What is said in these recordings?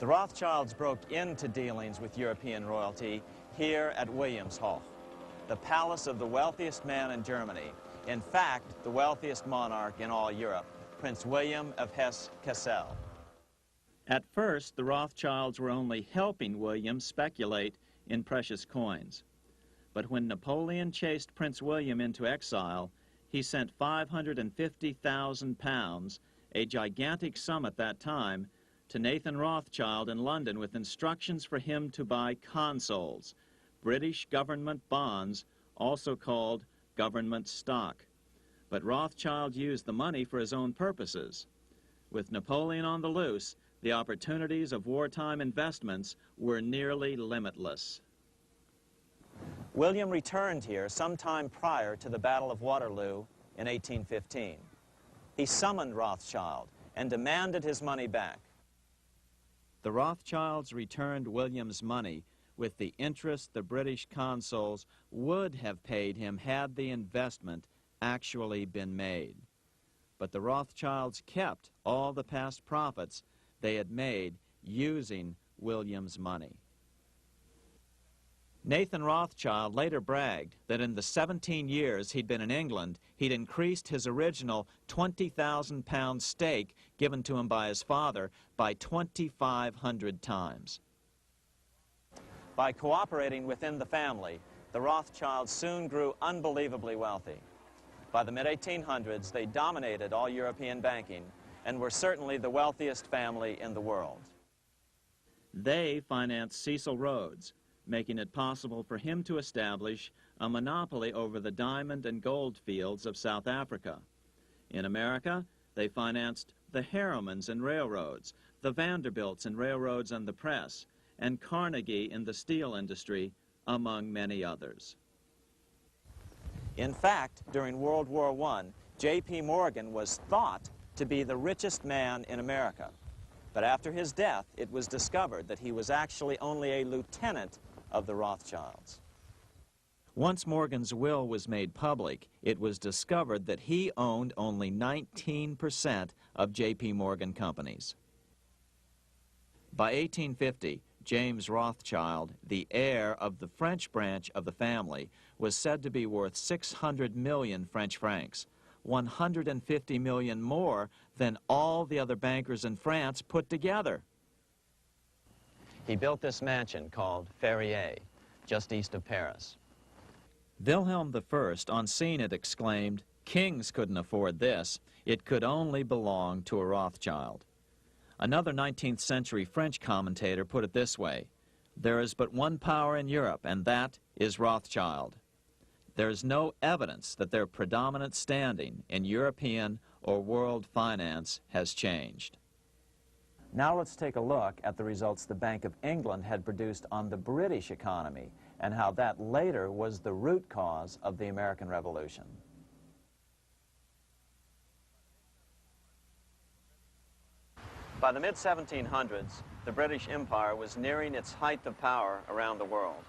The Rothschilds broke into dealings with European royalty here at Wilhelmshof, the palace of the wealthiest man in Germany. In fact, the wealthiest monarch in all Europe, Prince William of Hesse-Kassel. At first, the Rothschilds were only helping William speculate in precious coins. But when Napoleon chased Prince William into exile, he sent 550,000 pounds, a gigantic sum at that time, to Nathan Rothschild in London with instructions for him to buy consols, British government bonds, also called government stock. But Rothschild used the money for his own purposes. With Napoleon on the loose, the opportunities of wartime investments were nearly limitless. William returned here sometime prior to the Battle of Waterloo in 1815. He summoned Rothschild and demanded his money back. The Rothschilds returned William's money with the interest the British consuls would have paid him had the investment actually been made. But the Rothschilds kept all the past profits they had made using William's money. Nathan Rothschild later bragged that in the 17 years he'd been in England, he'd increased his original 20,000 pound stake given to him by his father by 2,500 times. By cooperating within the family, the Rothschilds soon grew unbelievably wealthy. By the mid-1800s, they dominated all European banking and were certainly the wealthiest family in the world. They financed Cecil Rhodes, making it possible for him to establish a monopoly over the diamond and gold fields of South Africa. In America, they financed the Harrimans and railroads, the Vanderbilts in railroads and the press, and Carnegie in the steel industry, among many others. In fact, during World War I, J.P. Morgan was thought to be the richest man in America. But after his death, it was discovered that he was actually only a lieutenant of the Rothschilds. Once Morgan's will was made public, it was discovered that he owned only 19% of J.P. Morgan companies. By 1850, James Rothschild, the heir of the French branch of the family, was said to be worth 600 million French francs, 150 million more than all the other bankers in France put together. He built this mansion called Ferrier, just east of Paris. Wilhelm I, on seeing it, exclaimed, "Kings couldn't afford this. It could only belong to a Rothschild." Another 19th century French commentator put it this way: "There is but one power in Europe, and that is Rothschild." There is no evidence that their predominant standing in European or world finance has changed. Now let's take a look at the results the Bank of England had produced on the British economy and how that later was the root cause of the American Revolution. By the mid-1700s, the British Empire was nearing its height of power around the world.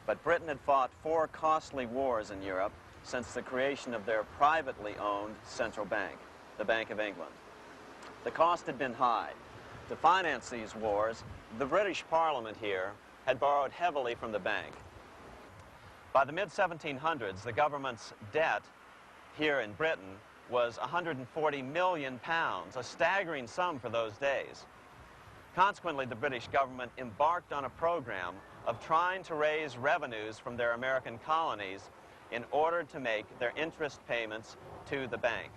But Britain had fought 4 costly wars in Europe since the creation of their privately owned central bank, the Bank of England. The cost had been high. To finance these wars, the British Parliament here had borrowed heavily from the bank. By the mid-1700s, the government's debt here in Britain was 140 million pounds, a staggering sum for those days. Consequently, the British government embarked on a program of trying to raise revenues from their American colonies in order to make their interest payments to the bank.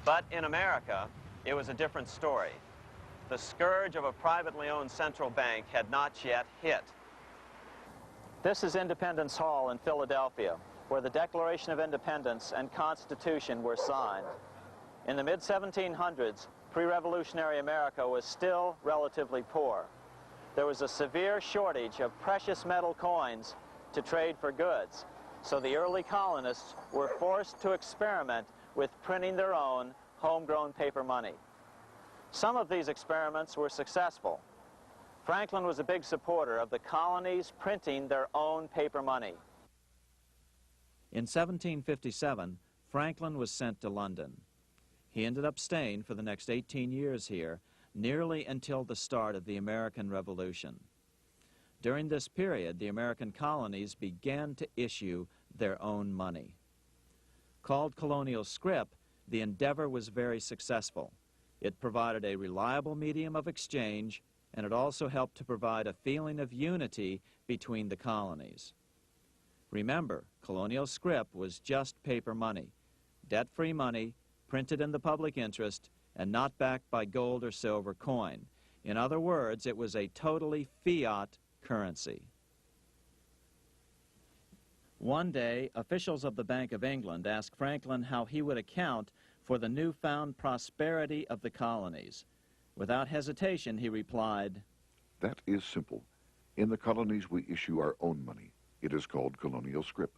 But in America, it was a different story. The scourge of a privately owned central bank had not yet hit. This is Independence Hall in Philadelphia, where the Declaration of Independence and Constitution were signed. In the mid-1700s, pre-revolutionary America was still relatively poor. There was a severe shortage of precious metal coins to trade for goods, so the early colonists were forced to experiment with printing their own homegrown paper money. Some of these experiments were successful. Franklin was a big supporter of the colonies printing their own paper money. In 1757, Franklin was sent to London. He ended up staying for the next 18 years here, nearly until the start of the American Revolution. During this period, the American colonies began to issue their own money. Called colonial scrip, the endeavor was very successful. It provided a reliable medium of exchange, and it also helped to provide a feeling of unity between the colonies. Remember, colonial scrip was just paper money, debt-free money, printed in the public interest, and not backed by gold or silver coin. In other words, it was a totally fiat currency. One day, officials of the Bank of England asked Franklin how he would account for the newfound prosperity of the colonies. Without hesitation, he replied, "That is simple. In the colonies, we issue our own money. It is called colonial scrip.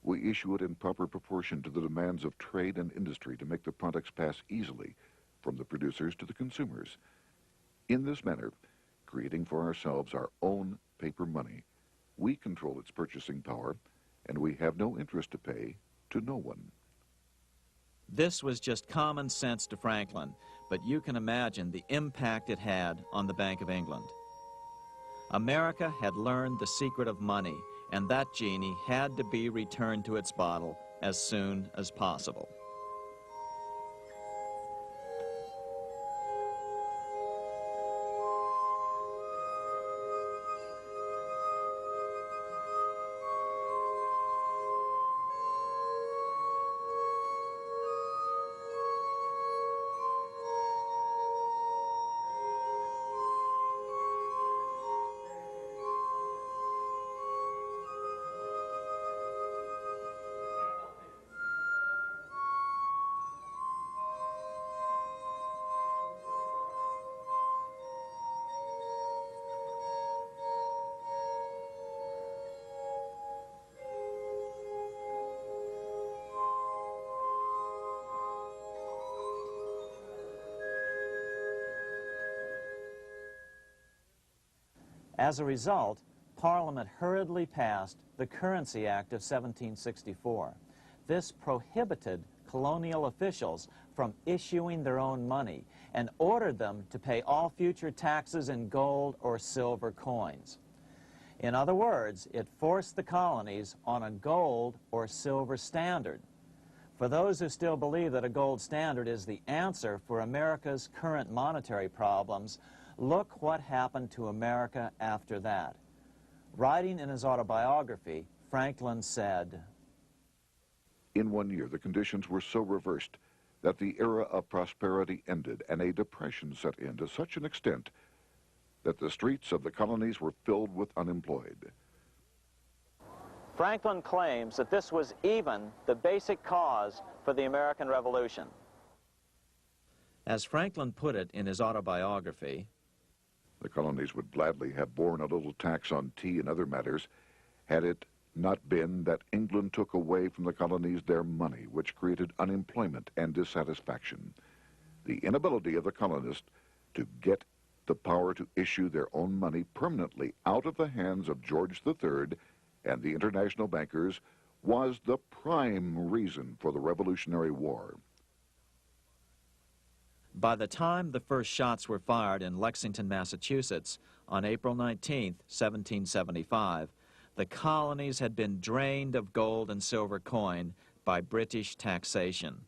We issue it in proper proportion to the demands of trade and industry to make the products pass easily from the producers to the consumers. In this manner, creating for ourselves our own paper money, we control its purchasing power, and we have no interest to pay to no one." This was just common sense to Franklin, but you can imagine the impact it had on the Bank of England. America had learned the secret of money, and that genie had to be returned to its bottle as soon as possible. As a result, Parliament hurriedly passed the Currency Act of 1764. This prohibited colonial officials from issuing their own money and ordered them to pay all future taxes in gold or silver coins. In other words, it forced the colonies on a gold or silver standard. For those who still believe that a gold standard is the answer for America's current monetary problems, look what happened to America after that. Writing in his autobiography, Franklin said, "In 1 year, the conditions were so reversed that the era of prosperity ended and a depression set in to such an extent that the streets of the colonies were filled with unemployed." Franklin claims that this was even the basic cause for the American Revolution. As Franklin put it in his autobiography, "The colonies would gladly have borne a little tax on tea and other matters had it not been that England took away from the colonies their money, which created unemployment and dissatisfaction. The inability of the colonists to get the power to issue their own money permanently out of the hands of George III and the international bankers was the prime reason for the Revolutionary War." By the time the first shots were fired in Lexington, Massachusetts, on April 19, 1775, the colonies had been drained of gold and silver coin by British taxation.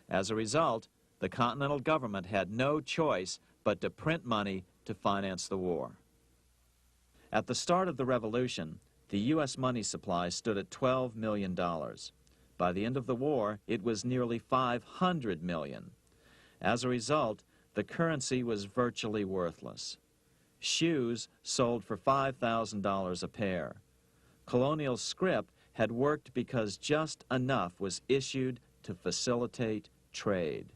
As a result, the Continental government had no choice but to print money to finance the war. At the start of the Revolution, the U.S. money supply stood at $12 million. By the end of the war, it was nearly $500 million. As a result, the currency was virtually worthless. Shoes sold for $5,000 a pair. Colonial scrip had worked because just enough was issued to facilitate trade.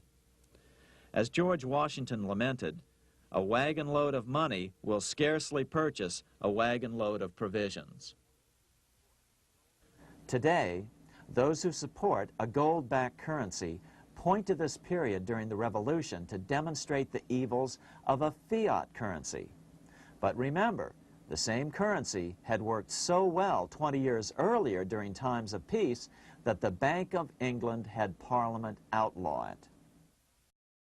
As George Washington lamented, "A wagon load of money will scarcely purchase a wagon load of provisions." Today, those who support a gold-backed currency point to this period during the Revolution to demonstrate the evils of a fiat currency. But remember, the same currency had worked so well 20 years earlier during times of peace that the Bank of England had Parliament outlaw it.